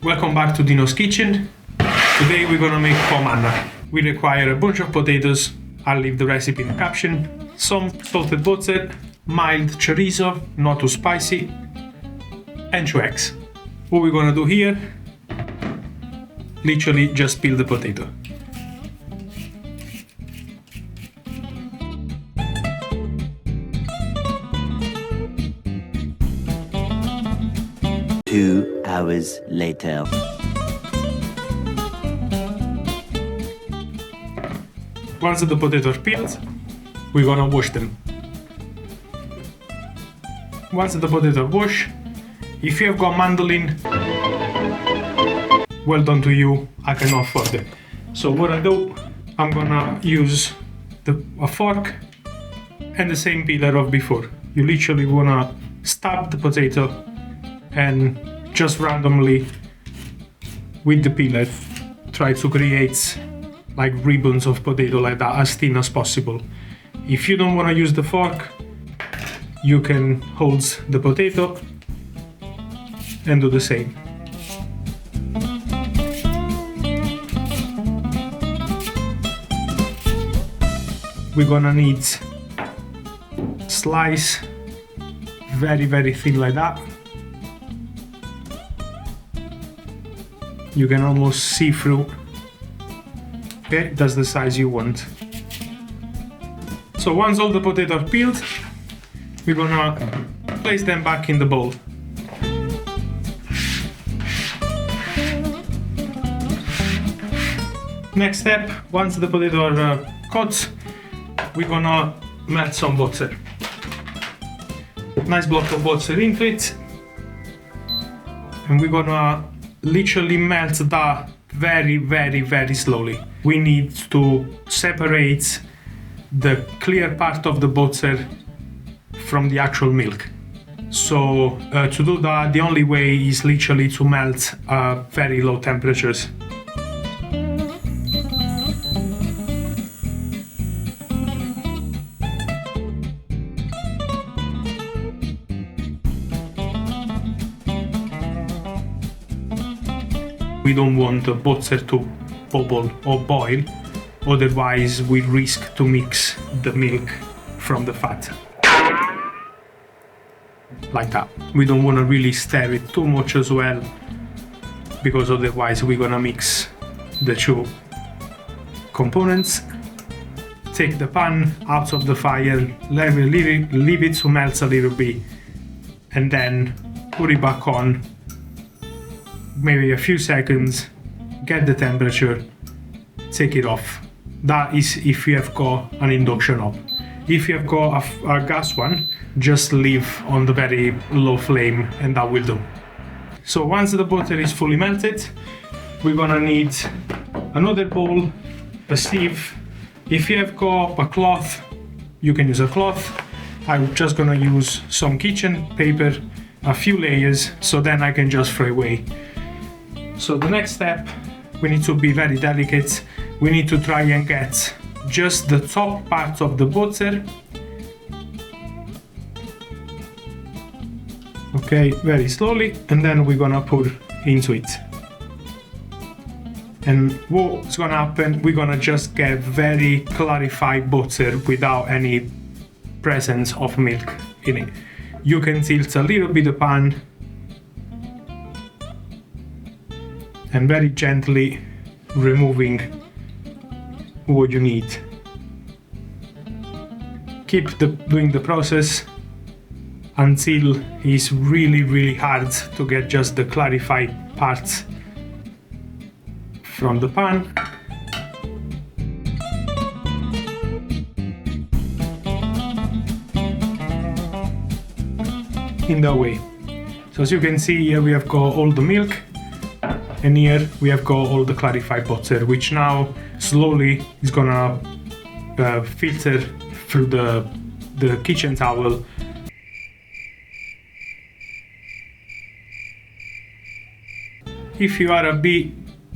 Welcome back to Dino's Kitchen. Today we're gonna make Pommes Anna. We require a bunch of potatoes, I'll leave the recipe in the caption, some salted butter, mild chorizo, not too spicy, and 2 eggs. What we're gonna do here, literally just peel the potato. Two hours later. Once the potatoes are peeled, we're gonna wash them. Once the potatoes are washed, if you have got mandolin, well done to you, I cannot afford it. So what I do, I'm gonna use a fork and the same peeler of before. You literally wanna stab the potato and just randomly with the peeler try to create like ribbons of potato like that, as thin as possible. If you don't want to use the fork, you can hold the potato and do the same. We're gonna need slice very thin like that. You can almost see through. Okay, that's the size you want. So once all the potatoes are peeled, we're gonna place them back in the bowl. Next step, once the potatoes are cut, we're gonna melt some butter. Nice block of butter into it, and we're gonna literally melt that very slowly. We need to separate the clear part of the butter from the actual milk. So to do that, the only way is literally to melt at very low temperatures. We don't want the butter to bubble or boil, otherwise we risk to mix the milk from the fat. Like that. We don't want to really stir it too much as well, because otherwise we're gonna mix the two components. Take the pan out of the fire, leave it to melt a little bit, and then put it back on. Maybe a few seconds, get the temperature, take it off. That is if you have got an induction hob. If you have got a gas one, just leave on the very low flame and that will do. So once the butter is fully melted, we're gonna need another bowl, a sieve. If you have got a cloth, you can use a cloth. I'm just gonna use some kitchen paper, a few layers, so then I can just throw away. So the next step, we need to be very delicate. We need to try and get just the top part of the butter. Okay, very slowly, and then we're gonna put into it. And what's gonna happen, we're gonna just get very clarified butter without any presence of milk in it. You can tilt a little bit the pan and very gently removing what you need. Keep doing the process until it's really hard to get just the clarified parts from the pan. In that way. So as you can see here, we have got all the milk, and here we have got all the clarified butter, which now slowly is gonna filter through the kitchen towel. If you are a bit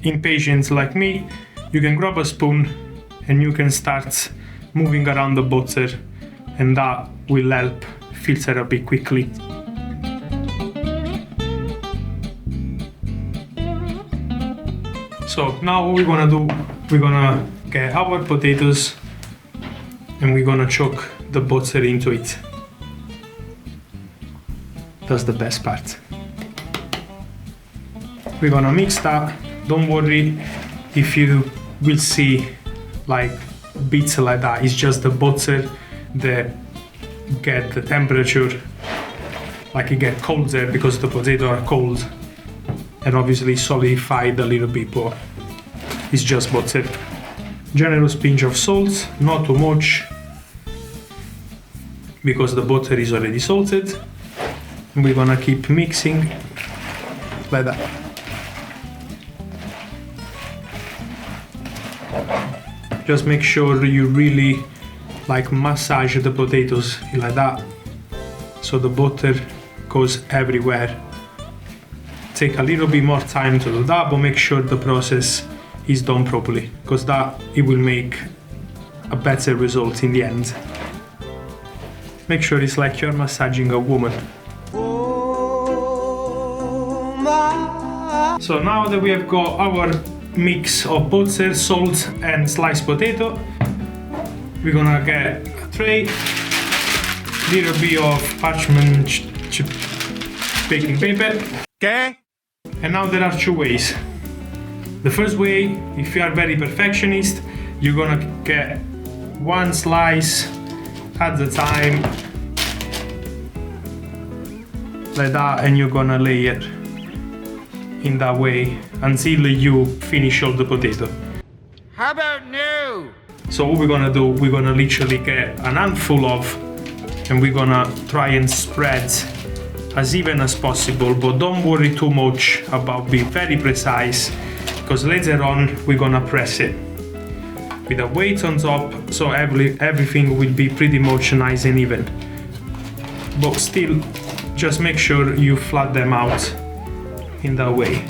impatient like me, you can grab a spoon and you can start moving around the butter, and that will help filter a bit quickly. So now what we're gonna do, we're gonna get our potatoes and we're gonna chuck the butter into it. That's the best part. We're gonna mix that. Don't worry if you will see like bits like that. It's just the butter that get the temperature, like it get colder because the potatoes are cold, and obviously solidified a little bit, but it's just butter. Generous pinch of salt, not too much, because the butter is already salted. And we're gonna keep mixing like that. Just make sure you really like massage the potatoes like that, so the butter goes everywhere. Take a little bit more time to do that, but make sure the process is done properly, because that it will make a better result in the end. Make sure it's like you're massaging a woman. So now that we have got our mix of butter, salt and sliced potato, we're gonna get a tray, little bit of parchment baking paper. Okay. And now there are two ways. The first way, if you are very perfectionist, you're gonna get one slice at a time like that, and you're gonna lay it in that way until you finish all the potato. How about no? So what we're gonna do, we're gonna literally get an handful of, and we're gonna try and spread as even as possible, but don't worry too much about being very precise, because later on we're gonna press it with a weight on top, so everything will be pretty much nice and even. But still, just make sure you flat them out in that way.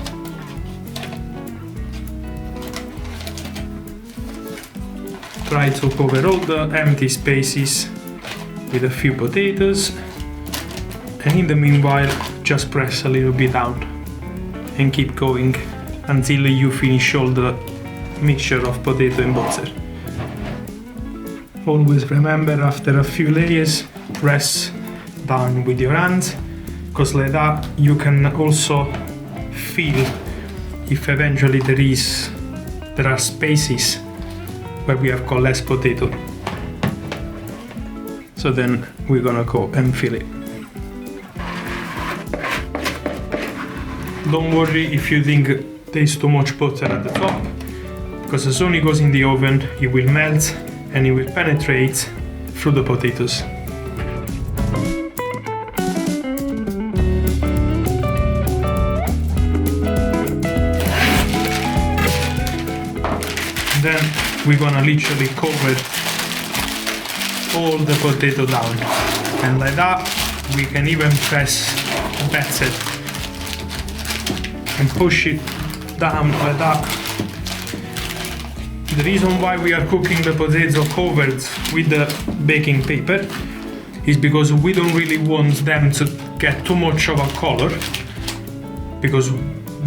Try to cover all the empty spaces with a few potatoes, and in the meanwhile just press a little bit down and keep going until you finish all the mixture of potato and butter. Always remember, after a few layers, press down with your hand, because like that you can also feel if eventually there are spaces where we have got less potato. So then we're gonna go and fill it. Don't worry if you think there's too much butter at the top, because as soon as it goes in the oven, it will melt and it will penetrate through the potatoes. Then we're gonna literally cover all the potato down, and like that we can even press better and push it down like that. The reason why we are cooking the potato covered with the baking paper is because we don't really want them to get too much of a color, because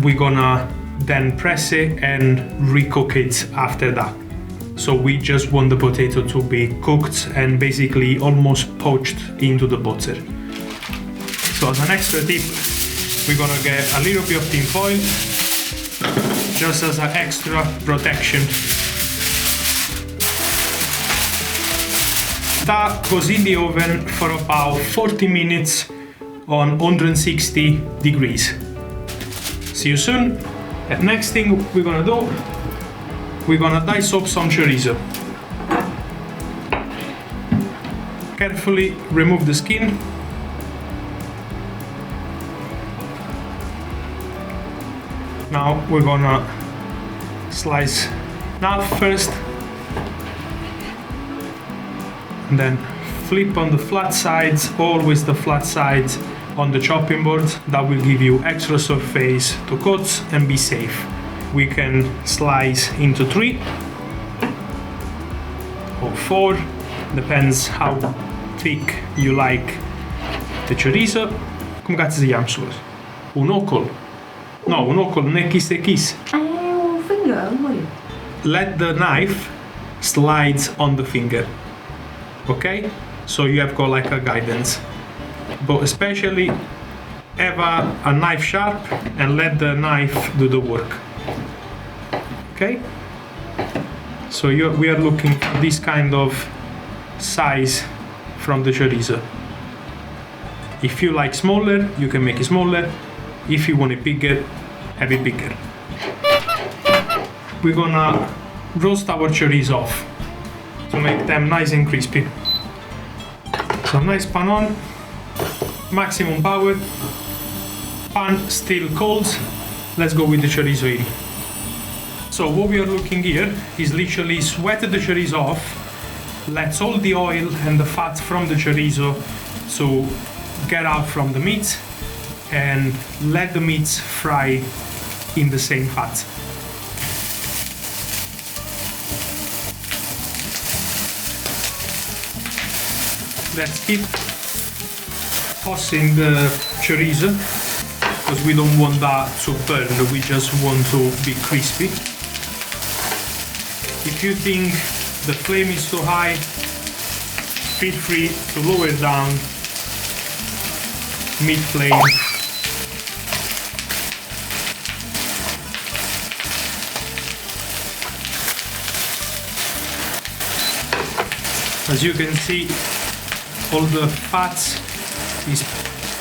we're gonna then press it and recook it after that. So we just want the potato to be cooked and basically almost poached into the butter. So as an extra tip, we're gonna get a little bit of tin foil just as an extra protection. That goes in the oven for about 40 minutes on 160 degrees. See you soon. And next thing we're gonna do, we're gonna dice up some chorizo. Carefully remove the skin. Now we're gonna slice that first, and then flip on the flat sides, always the flat sides on the chopping board. That will give you extra surface to cut and be safe. We can slice into 3 or 4, depends how thick you like the chorizo. Come cazzo si chiama, scusa? Un ocolo? No, un ocolo non è kiss e kiss. Un finger. finger, amore. Let the knife slide on the finger. Okay? So you have got like a guidance. But especially have a knife sharp and let the knife do the work. Okay? So we are looking for this kind of size from the chorizo. If you like smaller, you can make it smaller. If you want it bigger, have it bigger. We're gonna roast our chorizo off to make them nice and crispy. So nice pan on, maximum power, pan still cold. Let's go with the chorizo in. So what we are looking here is literally sweat the chorizo off, let all the oil and the fat from the chorizo to get out from the meat, and let the meat fry in the same fat. Let's keep tossing the chorizo because we don't want that to burn, we just want to be crispy. If you think the flame is too high, feel free to lower down, mid-flame. As you can see, all the fat is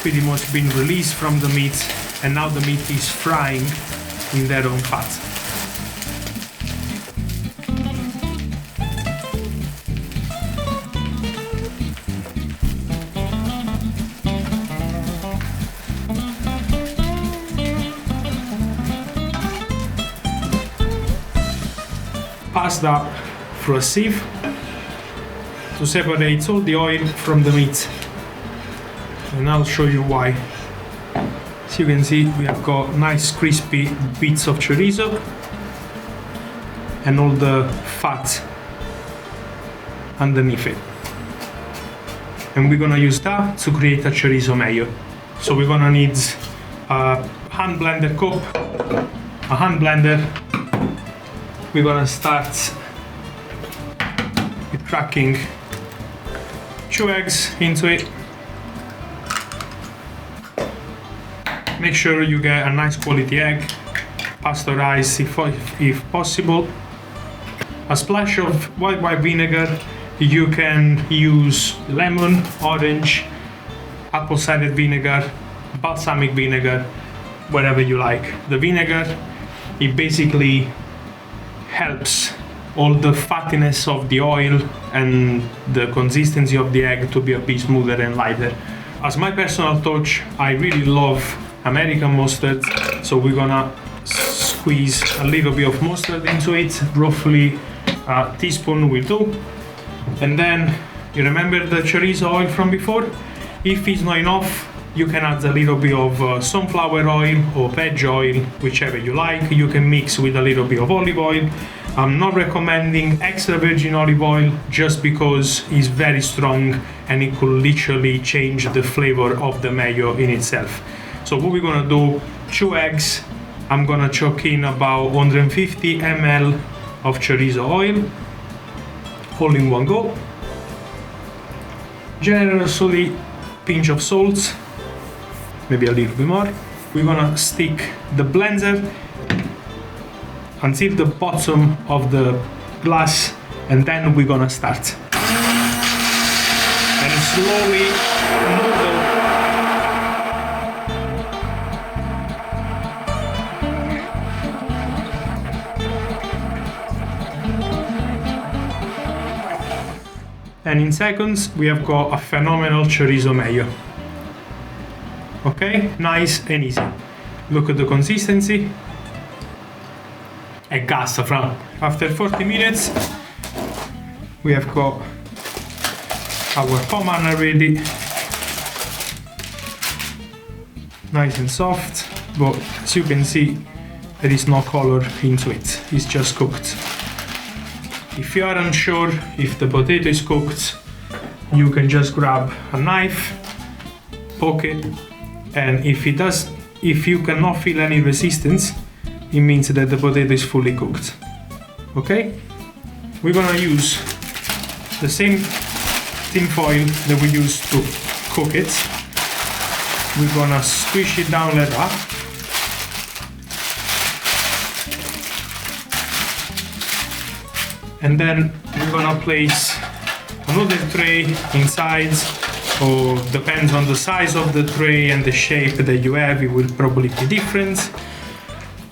pretty much been released from the meat, and now the meat is frying in their own fat. Pass that through a sieve to separate all the oil from the meat, and I'll show you why. As you can see, we have got nice crispy bits of chorizo and all the fat underneath it, and we're gonna use that to create a chorizo mayo. So we're gonna need a hand blender cup, a hand blender. We're gonna start with cracking 2 eggs into it. Make sure you get a nice quality egg, pasteurized if possible. A splash of white vinegar. You can use lemon, orange, apple cider vinegar, balsamic vinegar, whatever you like. The vinegar, it basically helps all the fattiness of the oil and the consistency of the egg to be a bit smoother and lighter. As my personal touch, I really love American mustard, so we're gonna squeeze a little bit of mustard into it, roughly a teaspoon will do. And then you remember the chorizo oil from before? If it's not enough, you can add a little bit of sunflower oil or veg oil, whichever you like. You can mix with a little bit of olive oil. I'm not recommending extra virgin olive oil just because it's very strong and it could literally change the flavor of the mayo in itself. So what we're gonna do, 2 eggs, I'm gonna chuck in about 150 ml of chorizo oil, all in one go. Generously pinch of salt, maybe a little bit more. We're gonna stick the blender until the bottom of the glass, and then we're gonna start. And slowly noodle. And in seconds, we have got a phenomenal chorizo mayo. Okay, nice and easy. Look at the consistency. E cassa fra. After 40 minutes, we have got our Pommes Anna ready. Nice and soft, but as you can see, there is no color into it. It's just cooked. If you are unsure if the potato is cooked, you can just grab a knife, poke it, and if you cannot feel any resistance, it means that the potato is fully cooked. Okay? We're gonna use the same tin foil that we used to cook it. We're gonna squish it down like that. And then we're gonna place another tray inside, or depends on the size of the tray and the shape that you have, it will probably be different.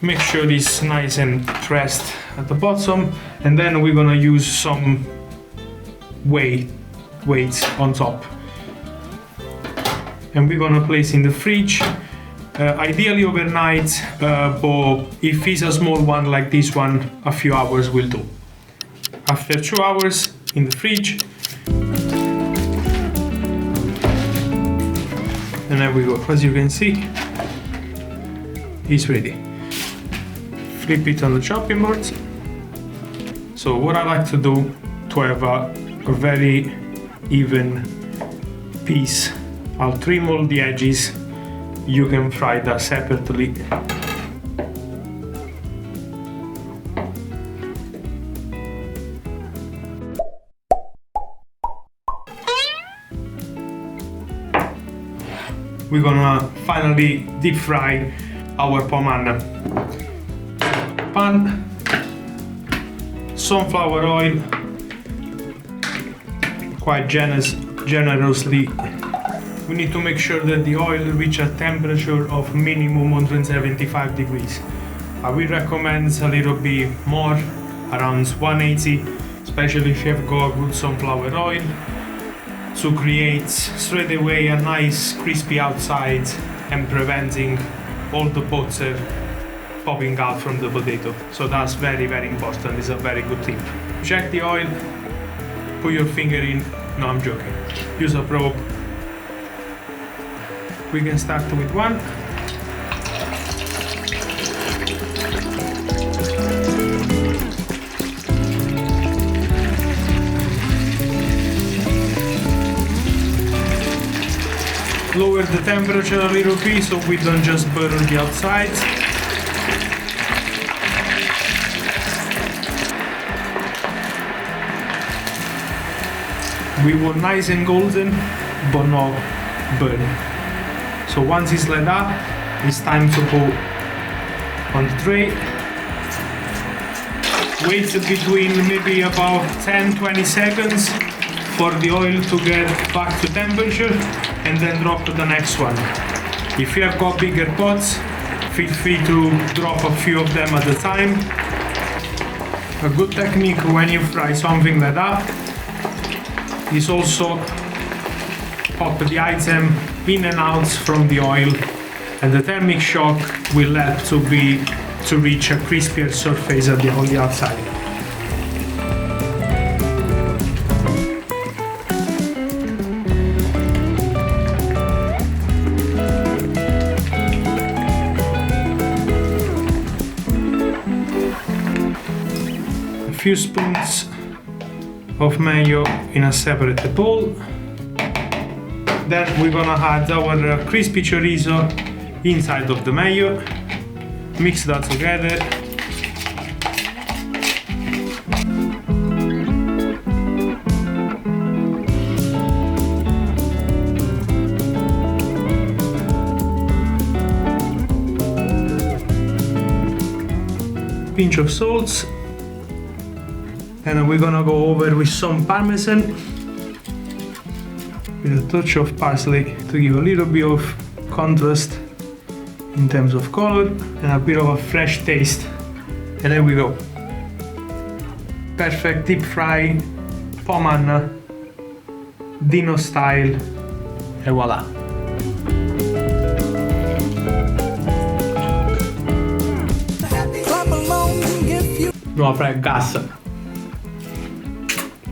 Make sure it's nice and pressed at the bottom, and then we're gonna use some weights on top. And we're gonna place in the fridge, ideally overnight, but if it's a small one like this one, a few hours will do. After 2 hours in the fridge, and there we go. As you can see, it's ready. Flip it on the chopping board. So what I like to do to have a very even piece, I'll trim all the edges. You can fry that separately. We're gonna finally deep fry our Pommes Anna. Pan, sunflower oil, quite generously. We need to make sure that the oil reaches a temperature of minimum 175 degrees. I will recommend a little bit more, around 180, especially if you have got good sunflower oil, to create straight away a nice crispy outside and preventing all the butter popping out from the potato. So that's very, very important. It's a very good tip. Check the oil, put your finger in. No, I'm joking. Use a probe. We can start with one. Lower the temperature a little bit so we don't just burn the outside. We want nice and golden, but not burn. So once it's like that, it's time to put on the tray. Wait between maybe about 10-20 seconds for the oil to get back to temperature, and then drop to the next one. If you have got bigger pots, feel free to drop a few of them at a time. A good technique when you fry something like that is also pop the item in and out from the oil, and the thermic shock will help to reach a crispier surface on the outside. A few spoons of mayo in a separate bowl. Then we're gonna add our crispy chorizo inside of the mayo. Mix that together. Pinch of salt. And we're gonna go over with some Parmesan with a touch of parsley to give a little bit of contrast in terms of color and a bit of a fresh taste. And there we go. Perfect deep fry Pommes Anna, Dino style, and voila. No, fra gas.